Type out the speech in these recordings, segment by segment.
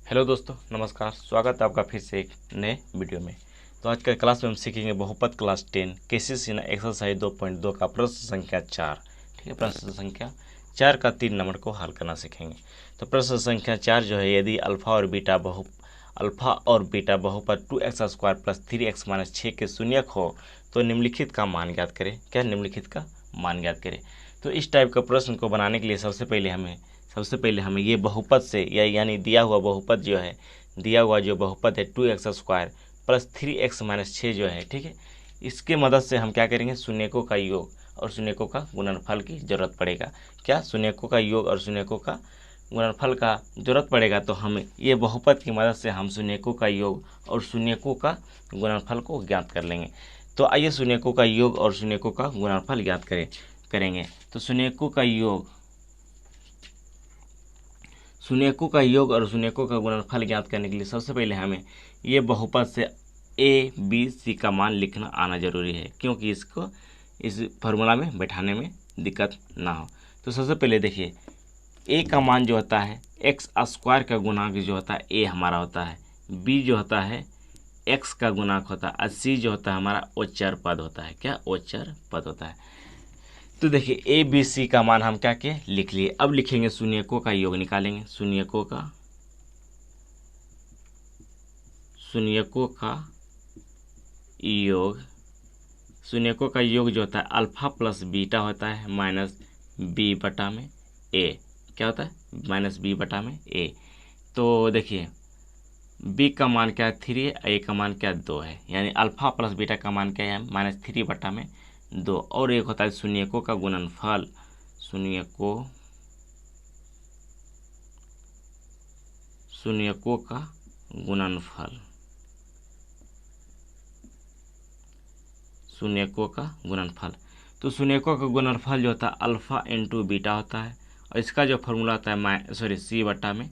Hello दोस्तों, नमस्कार। स्वागत है आपका फिर से एक नए वीडियो में। तो आज के क्लास में हम सीखेंगे बहुपद क्लास 10 केसीसी एक्सरसाइज 2.2 का प्रश्न संख्या 4। ठीक है, प्रश्न संख्या 4 का 3 नंबर को हल करना सीखेंगे। तो प्रश्न संख्या 4 जो है, यदि अल्फा और बीटा बहुपद 2x² + 3x - 6 के शून्यक हो तो निम्नलिखित का मान ज्ञात करें। क्या निम्नलिखित का मान ज्ञात करें। तो इस टाइप का प्रश्न को बनाने के लिए सबसे पहले हमें ये बहुपद से यानी दिया हुआ बहुपद जो है, जो बहुपद है 2x² + 3x - 6 जो है, ठीक है, इसके मदद से हम क्या करेंगे, शून्यकों का योग और शून्यकों का गुणनफल की जरूरत पड़ेगा। क्या शून्यकों का योग और शून्यकों का गुणनफल का जरूरत पड़ेगा। तो हमें ये बहुपद की मदद से हम शून्यकों का योग और शून्यकों का गुणनफल को ज्ञात कर लेंगे। तो आइए शून्यकों का योग और शून्यकों का गुणनफल ज्ञात करेंगे। तो शून्यकों का योग और शून्यकों का गुणनफल ज्ञात करने के लिए सबसे पहले हमें ये बहुपद से ए बी सी का मान लिखना आना जरूरी है, क्योंकि इसको इस फार्मूला में बैठाने में दिक्कत ना हो। तो सबसे पहले देखिए, ए का मान जो होता है x² का गुणांक जो होता है ए हमारा होता है, बी जो होता है x का गुणांक होता है, और सी जो होता है हमारा ओचर पद होता है। क्या ओचर पद होता है। तो देखिए ए बी सी का मान हम क्या के लिख लिए। अब लिखेंगे शून्यकों का योग निकालेंगे। शून्यकों का योग जो होता है अल्फा प्लस बीटा होता है माइनस बी बटा में ए। क्या होता है, माइनस बी बटा में ए। तो देखिए बी का मान क्या है 3 है, ए का मान क्या 2 है, यानी अल्फा प्लस बीटा का मान क्या है -3 बटा में 2। और एक होता है शून्यकों का गुणनफल। शून्यकों का गुणनफल। तो शून्यकों का गुणनफल जो होता है अल्फा इंटू बीटा होता है, और इसका जो फॉर्मूला होता है सी बटा में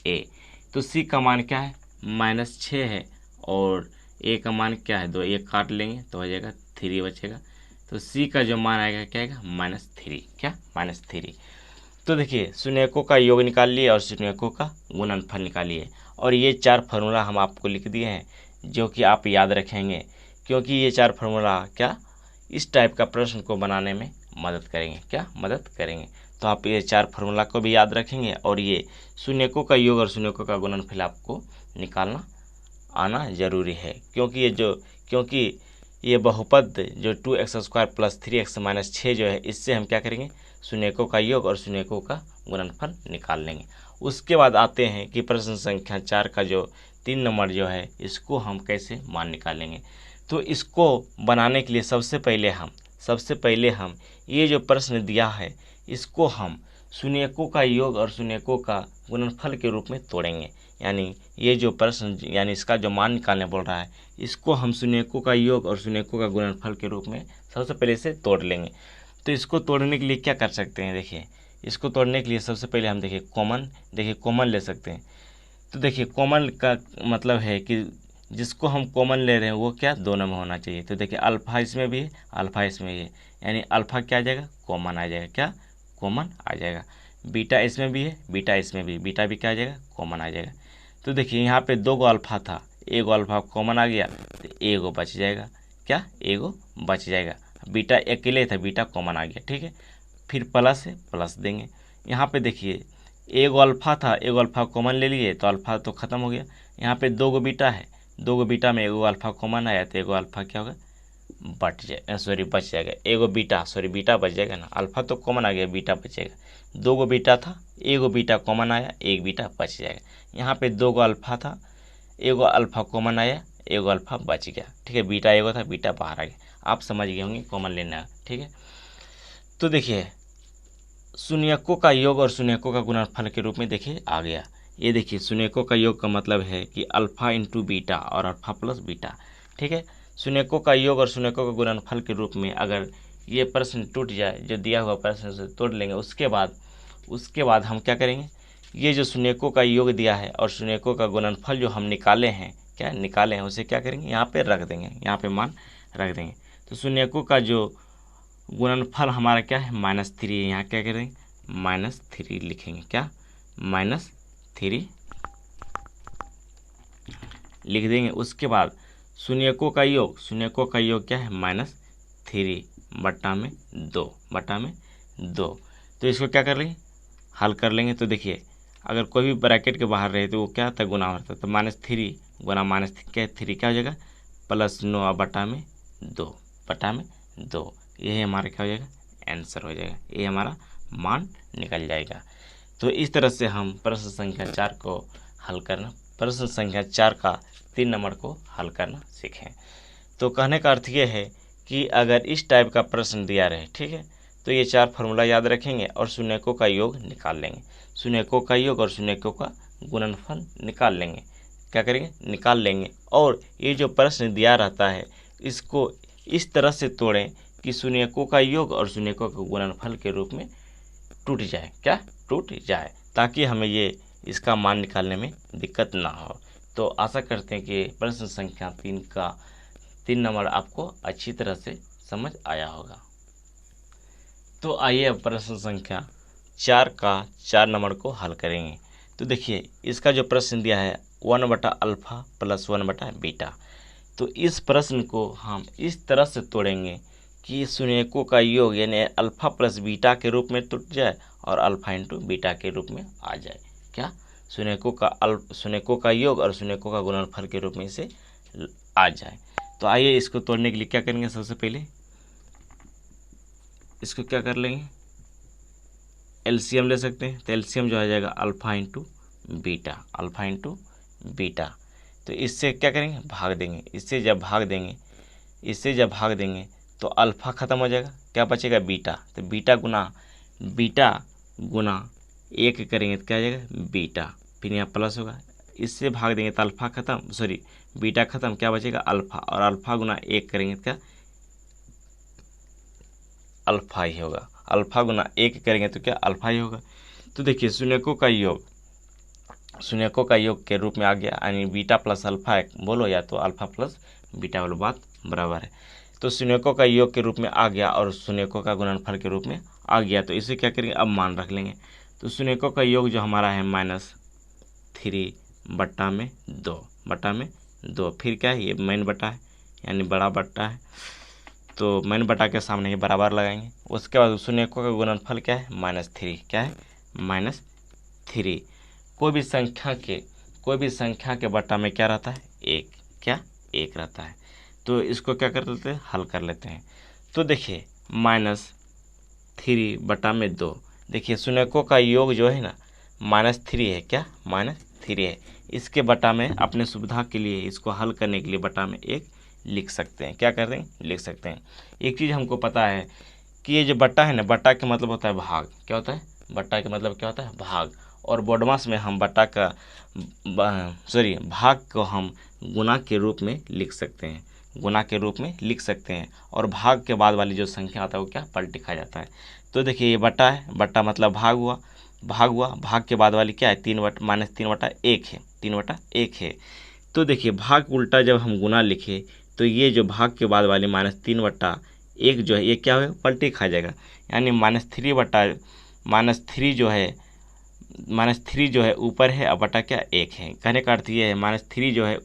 ए। तो सी का मान क्या है -6 है, और ए का मान क्या है 2। ये काट लेंगे तो हो जाएगा 3 बचेगा। तो सी का जो मान आएगा क्या आएगा -3। क्या -3। तो देखिए शून्यकों का योग निकाल लिए और शून्यकों का गुणनफल निकालिए, और ये 4 फार्मूला हम आपको लिख दिए हैं जो कि आप याद रखेंगे, क्योंकि ये 4 फार्मूला क्या इस टाइप का प्रश्न को बनाने में मदद करेंगे। तो आप ये 4 फार्मूला को भी याद रखेंगे, और ये शून्यकों का योग और शून्यकों का गुणनफल आपको निकालना आना जरूरी है, क्योंकि ये बहुपद जो 2x² + 3x - 6 जो है, इससे हम क्या करेंगे, शून्यकों का योग और शून्यकों का गुणनफल निकाल लेंगे। उसके बाद आते हैं कि प्रश्न संख्या 4 का जो 3 नंबर जो है, इसको हम कैसे मान निकालेंगे। तो इसको बनाने के लिए सबसे पहले हम ये जो प्रश्न दिया है, इसको हम शून्यकों का योग और शून्यकों का गुणनफल के रूप में तोड़ेंगे। यानी ये जो प्रश्न यानी इसका जो मान निकालने बोल रहा है, इसको हम शून्यकों का योग और शून्यकों का गुणनफल के रूप में सबसे पहले से तोड़ लेंगे। तो इसको तोड़ने के लिए क्या कर सकते हैं, देखिए इसको तोड़ने के लिए सबसे पहले हम कॉमन ले सकते हैं। तो देखिए कॉमन का मतलब है कि जिसको हम कॉमन ले रहे हैं वो क्या दोनों में होना चाहिए। तो देखिए अल्फा इसमें भी है, अल्फा इसमें भी है, यानी अल्फा क्या आ जाएगा, कॉमन आ जाएगा। क्या कॉमन आ जाएगा। बीटा इसमें भी है, बीटा इसमें भी, बीटा भी क्या आ जाएगा, कॉमन आ जाएगा। तो देखिए यहाँ पे 2 अल्फा था, एगो अल्फा कॉमन आ गया तो एगो बच जाएगा। क्या एगो बच जाएगा। बीटा अकेले था, बीटा कॉमन आ गया, ठीक है। फिर प्लस है, प्लस देंगे। यहाँ पे देखिए एगो अल्फा था, एगो अल्फा कॉमन ले लिए तो अल्फा तो खत्म हो गया। यहाँ पे 2 बीटा है, 2 बीटा में एगो अल्फा कॉमन आया तो एगो अल्फा क्या होगा, बच जाएगा। एगो बीटा बीटा बच जाएगा ना, अल्फा तो कॉमन आ गया, बीटा बचेगा। 2 बीटा था, एगो बीटा कॉमन आया, एक बीटा बच जाएगा। यहाँ पे 2 अल्फा था, एगो अल्फा कॉमन आया, एगो अल्फा बच गया, ठीक है। बीटा एगो था, बीटा बाहर आ गया। आप समझ गए होंगे कॉमन लेना, ठीक है। तो देखिए शून्यकों का योग और शून्यकों का गुणनफल के रूप में देखिए आ गया। ये देखिए शून्यकों का योग का मतलब है कि अल्फा इंटू बीटा और अल्फा प्लस बीटा, ठीक है। शून्यकों का योग और शून्यकों का गुणनफल के रूप में अगर ये प्रश्न टूट जाए, जो दिया हुआ प्रश्न से तोड़ लेंगे, उसके बाद हम क्या करेंगे, ये जो शून्यकों का योग दिया है और शून्यकों का गुणनफल जो हम निकाले हैं उसे क्या करेंगे, यहाँ पे रख देंगे, यहाँ पे मान रख देंगे। तो शून्यकों का जो गुणनफल हमारा क्या है -3 है, यहाँ क्या करेंगे -3 लिखेंगे। क्या 3 लिख देंगे। उसके बाद शून्यकों का योग, शून्यकों का योग क्या है, -3 बटा में 2 बटा में 2। तो इसको क्या कर लेंगे, हल कर लेंगे। तो देखिए अगर कोई भी ब्रैकेट के बाहर रहे तो वो क्या होता है, गुना होता है। तो -3 गुना -3 क्या हो जाएगा, +9 बटा में 2 बटा में 2। यही हमारा क्या हो जाएगा, आंसर हो जाएगा, ये हमारा मान निकल जाएगा। तो इस तरह से हम प्रश्न संख्या 4 को हल करना, प्रश्न संख्या 4 का 3 नंबर को हल करना सीखें। तो कहने का अर्थ ये है कि अगर इस टाइप का प्रश्न दिया रहे, ठीक है, तो ये 4 फार्मूला याद रखेंगे और शून्यकों का योग निकाल लेंगे। शून्यकों का योग और शून्यकों का गुणनफल निकाल लेंगे। क्या करेंगे, निकाल लेंगे। और ये जो प्रश्न दिया रहता है इसको इस तरह से तोड़ें कि शून्यकों का योग और शून्यकों का गुणनफल के रूप में टूट जाए, क्या टूट जाए, ताकि हमें ये इसका मान निकालने में दिक्कत ना हो। तो आशा करते हैं कि प्रश्न संख्या 3 का 3 नंबर आपको अच्छी तरह से समझ आया होगा। तो आइए अब प्रश्न संख्या 4 का 4 नंबर को हल करेंगे। तो देखिए इसका जो प्रश्न दिया है 1/α + 1/β। तो इस प्रश्न को हम इस तरह से तोड़ेंगे कि शून्यकों का योग यानी अल्फा प्लस बीटा के रूप में टूट जाए और अल्फा इंटू बीटा के रूप में आ जाए। क्या, शून्यकों का योग और शून्यकों का गुणनफल के रूप में इसे आ जाए। तो आइए इसको तोड़ने के लिए क्या करेंगे, सबसे पहले इसको क्या कर लेंगे, एलसीएम ले सकते हैं। तो एलसीएम जो आ जाएगा अल्फा इंटू बीटा। तो इससे क्या करेंगे, भाग देंगे। इससे जब भाग देंगे तो अल्फा खत्म हो जाएगा, क्या बचेगा, बीटा। तो बीटा गुना 1 करेंगे तो क्या आ जाएगा, बीटा, फिर यहाँ प्लस होगा। इससे भाग देंगे तो अल्फा खत्म, सॉरी बीटा खत्म, क्या बचेगा, अल्फा। और अल्फा गुना 1 करेंगे तो क्या, अल्फा ही होगा। अल्फा गुना 1 करेंगे तो क्या, अल्फा ही होगा। तो देखिए शून्यकों का योग के रूप में आ गया, यानी बीटा प्लस अल्फा बोलो या तो अल्फा प्लस बीटा बोलो, बात बराबर है। तो शून्यकों का योग के रूप में आ गया और शून्यकों का गुणनफल के रूप में आ गया। तो इसे क्या करेंगे, अब मान रख लेंगे। तो शून्यकों का योग जो हमारा है -3 बटा में 2, फिर क्या है, ये मेन बटा है यानी बड़ा बटा है। तो मेन बटा के सामने ये बराबर लगाएंगे। उसके बाद शून्यकों का गुणनफल क्या है, -3, क्या है, -3। कोई भी संख्या के बटा में क्या रहता है, 1, क्या 1 रहता है। तो इसको क्या कर लेते हैं, हल कर लेते हैं। तो देखिए -3 बटा में 2, देखिए शून्यकों का योग जो है ना -3 है, क्या -3 है। इसके बटा में अपने सुविधा के लिए इसको हल करने के लिए बटा में 1 लिख सकते हैं। क्या कर दें, लिख सकते हैं। एक चीज़ हमको पता है कि ये जो बटा है ना, बटा का मतलब होता है भाग। क्या होता है, बटा का मतलब क्या होता है, भाग। और बोर्डमास में हम भाग को हम गुना के रूप में लिख सकते हैं, और भाग के बाद वाली जो संख्या आता है वो क्या, पलटी खा जाता है। तो देखिए ये बटा है, बटा मतलब भाग हुआ, भाग के बाद वाली क्या है, -3/1 है। तो देखिए भाग उल्टा जब हम गुना लिखे तो ये जो भाग के बाद वाली -3/1 जो है ये क्या होगा, पलटी खा जाएगा। यानी -3 जो है ऊपर है और बटा क्या 1 है। कहने का अर्थ ये है -3 जो है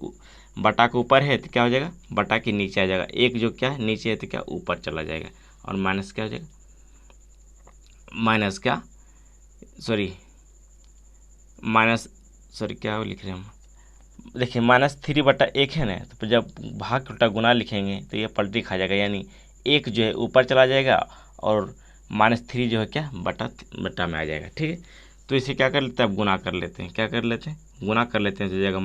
बटा के ऊपर है तो क्या हो जाएगा, बटा के नीचे आ जाएगा। 1 जो क्या है नीचे है तो क्या ऊपर चला जाएगा। और माइनस क्या हो जाएगा, क्या लिख रहे हैं हम, देखिए -3/1 है ना, तो जब भाग उल्टा गुना लिखेंगे तो ये पलटी खा जाएगा। यानी 1 जो है ऊपर चला जाएगा और -3 जो है क्या बटा में आ जाएगा। ठीक है, तो इसे क्या कर लेते हैं, अब गुना कर लेते हैं। गुना कर लेते हैं तो जाएगा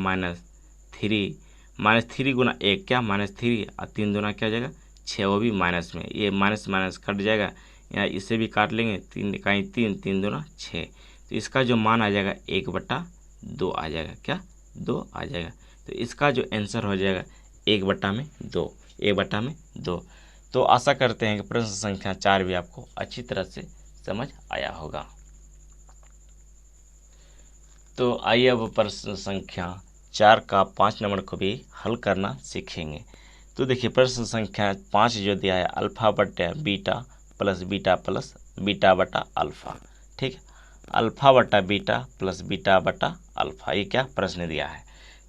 -3 गुना 1 क्या, -3 और 3 दूना क्या हो जाएगा 6, वो भी माइनस में। ये माइनस माइनस कट जाएगा, या इसे भी काट लेंगे, 3 इकाई 3, 3 दूना 6। तो इसका जो मान आ जाएगा 1/2 आ जाएगा, क्या 2 आ जाएगा। तो इसका जो आंसर हो जाएगा 1/2। तो आशा करते हैं कि प्रश्न संख्या 4 भी आपको अच्छी तरह से समझ आया होगा। तो आइए अब प्रश्न संख्या 4 का 5 नंबर को भी हल करना सीखेंगे। तो देखिए प्रश्न संख्या 5 जो दिया है अल्फा बटा बीटा प्लस बीटा बटा अल्फा। ठीक है, अल्फ़ा बटा बीटा प्लस बीटा बटा अल्फ़ा, ये क्या प्रश्न दिया है।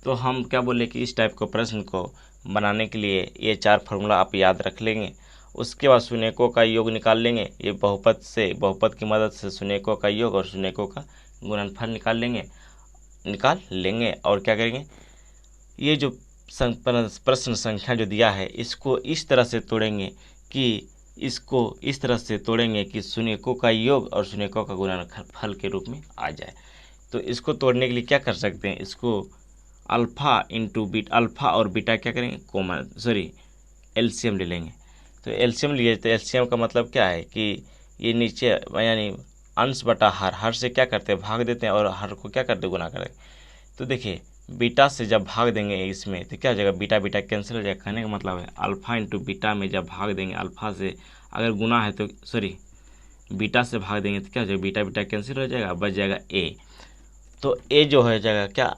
तो हम क्या बोले कि इस टाइप को प्रश्न को बनाने के लिए ये 4 फार्मूला आप याद रख लेंगे। उसके बाद शून्यकों का योग निकाल लेंगे, ये बहुपद की मदद से शून्यकों का योग और शून्यकों का गुणनफल निकाल लेंगे और क्या करेंगे, ये जो प्रश्न संख्या जो दिया है इसको इस तरह से तोड़ेंगे कि शून्यकों का योग और शून्यकों का गुणनफल के रूप में आ जाए। तो इसको तोड़ने के लिए क्या कर सकते हैं, इसको अल्फ़ा और बीटा क्या करेंगे, एलसीएम ले लेंगे। तो एलसीएम लिए तो एलसीएम का मतलब क्या है कि ये नीचे यानी अंश बटा हर से क्या करते हैं, भाग देते हैं और हर को क्या करते हैं, गुना करते हैं। तो देखिए बीटा से जब भाग देंगे इसमें तो क्या हो जाएगा, बीटा बीटा कैंसिल हो जाएगा। कहने का मतलब है अल्फ़ा इंटू बीटा में जब भाग देंगे, अल्फ़ा से अगर गुना है तो बीटा से भाग देंगे तो क्या हो जाएगा, बीटा बीटा कैंसिल हो जाएगा, बच जाएगा ए। तो ए जो हो जाएगा क्या,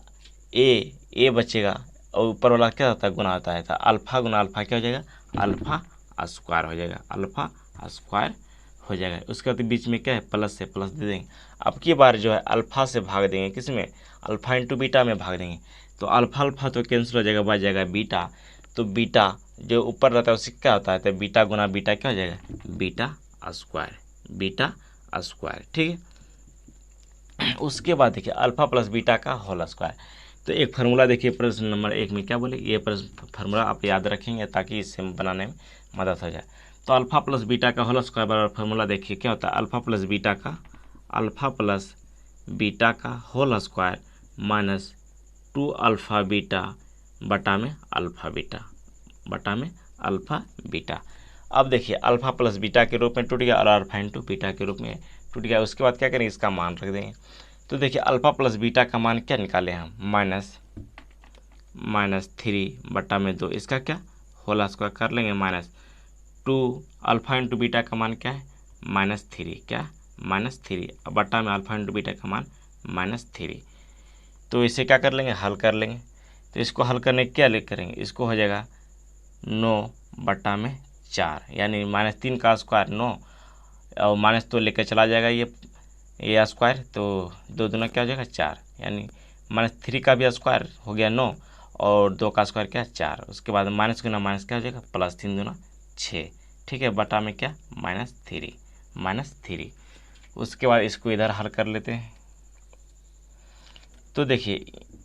ए बचेगा और ऊपर वाला क्या होता है, गुना होता है। तो अल्फ़ा गुना अल्फ़ा क्या हो जाएगा, अल्फ़ा स्क्वायर हो जाएगा, अल्फ़ा स्क्वायर हो जाएगा। उसके बाद बीच में क्या है, प्लस से प्लस दे देंगे। अब की बार जो है अल्फ़ा से भाग देंगे, किस में, अल्फ़ा इंटू बीटा में भाग देंगे। तो अल्फ़ा तो कैंसिल हो जाएगा, बच जाएगा बीटा। तो बीटा जो ऊपर रहता है उससे क्या होता है, तो बीटा गुना बीटा क्या हो जाएगा, बीटा स्क्वायर। ठीक है। उसके बाद देखिए अल्फ़ा प्लस बीटा का होल स्क्वायर। तो एक फार्मूला देखिए प्रश्न नंबर 1 में क्या बोले, ये फार्मूला आप याद रखेंगे ताकि इसे बनाने में मदद हो जाए। तो अल्फ़ा प्लस बीटा का होल स्क्वायर बराबर फार्मूला देखिए क्या होता है, अल्फ़ा प्लस बीटा का whole square minus 2 alpha beta बटा में अल्फ़ा बीटा। अब देखिए अल्फ़ा प्लस बीटा के रूप में टूट गया और अल्फ़ा इंटू बीटा के रूप में टूट गया। उसके बाद क्या करेंगे, इसका मान रख देंगे। तो देखिए अल्फ़ा प्लस बीटा का मान क्या निकाले हम, माइनस 3 बटा में 2, इसका क्या होल स्क्वायर कर लेंगे, माइनस 2 अल्फ़ा इंटू बीटा का मान क्या है, -3 बटा में अल्फ़ा इंटू बीटा का मान -3। तो इसे क्या कर लेंगे, हल कर लेंगे। तो इसको हल करने क्या करेंगे, इसको हो जाएगा 9 बटा में 4 यानी -3 का स्क्वायर 9 और माइनस तो लेकर चला जाएगा ये स्क्वायर, तो 2 दूना क्या हो जाएगा 4 यानी -3 का भी स्क्वायर हो गया 9 और 2 का स्क्वायर क्या है 4। उसके बाद माइनस गुना माइनस क्या हो जाएगा, +3 दूना 6। ठीक है, बटा में क्या -3। उसके बाद इसको इधर हल कर लेते हैं। तो देखिए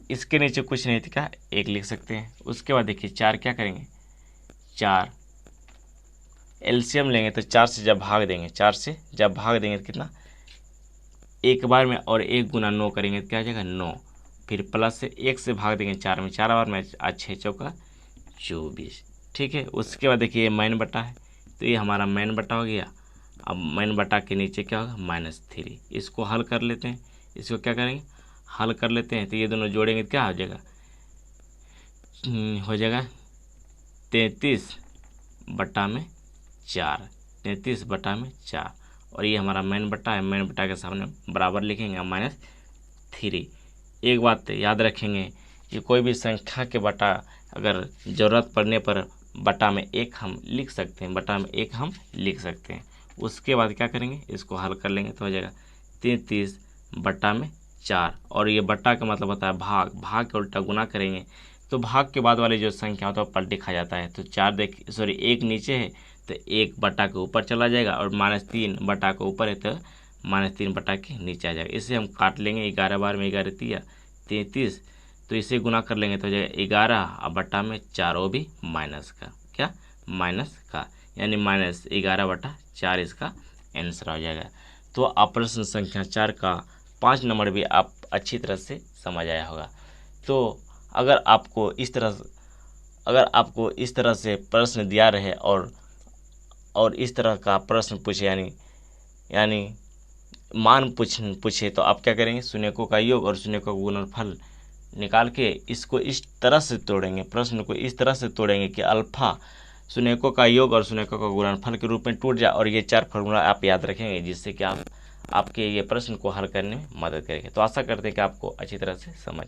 इसके नीचे कुछ नहीं था क्या, 1 लिख सकते हैं। उसके बाद देखिए 4 क्या करेंगे, 4 एलसीएम लेंगे तो 4 से जब भाग देंगे तो कितना, एक बार में और 1 गुना 9 करेंगे तो क्या हो जाएगा 9। फिर प्लस से 1 से भाग देंगे 4 में, 4 बार में 6 चौका 24। ठीक है। उसके बाद देखिए ये मैन बटा है तो ये हमारा मैन बटा हो गया। अब मैन बटा के नीचे क्या होगा, -3। इसको हल कर लेते हैं, इसको क्या करेंगे, हल कर लेते हैं। तो ये दोनों जोड़ेंगे तो क्या हो जाएगा, 33 बटा में 4 और ये हमारा मैन बटा है, मैन बटा के सामने बराबर लिखेंगे -3। एक बात याद रखेंगे कि कोई भी संख्या के बटा अगर ज़रूरत पड़ने पर बटा में 1 हम लिख सकते हैं, उसके बाद क्या करेंगे, इसको हल कर लेंगे तो हो जाएगा 33 बटा में 4 और ये बटा का मतलब होता है भाग के उल्टा गुना करेंगे तो भाग के बाद वाली जो संख्या होता है वो पलटी खा जाता है। तो 1 नीचे है तो 1 बटा के ऊपर चला जाएगा और -3 बटा के ऊपर है तो -3 बटा के नीचे आ जाएगा। इसे हम काट लेंगे, 11 बार में 11 तिया 33, तो इसे गुना कर लेंगे तो हो जाएगा 11 और बटा में 4, वो भी माइनस का यानी -11 बटा 4 इसका आंसर हो जाएगा। तो आप प्रश्न संख्या 4 का 5 नंबर भी आप अच्छी तरह से समझ आया होगा। तो अगर आपको इस तरह से प्रश्न दिया रहे और इस तरह का प्रश्न पूछे यानी मान पूछे तो आप क्या करेंगे, शून्यकों का योग और शून्यकों का गुणनफल निकाल के इसको इस तरह से तोड़ेंगे, प्रश्न को इस तरह से तोड़ेंगे कि अल्फा शून्यकों का योग और शून्यकों का गुणनफल के रूप में टूट जाए और ये 4 फार्मूला आप याद रखेंगे जिससे कि आपके ये प्रश्न को हल करने में मदद करेंगे। तो आशा करते हैं कि आपको अच्छी तरह से समझ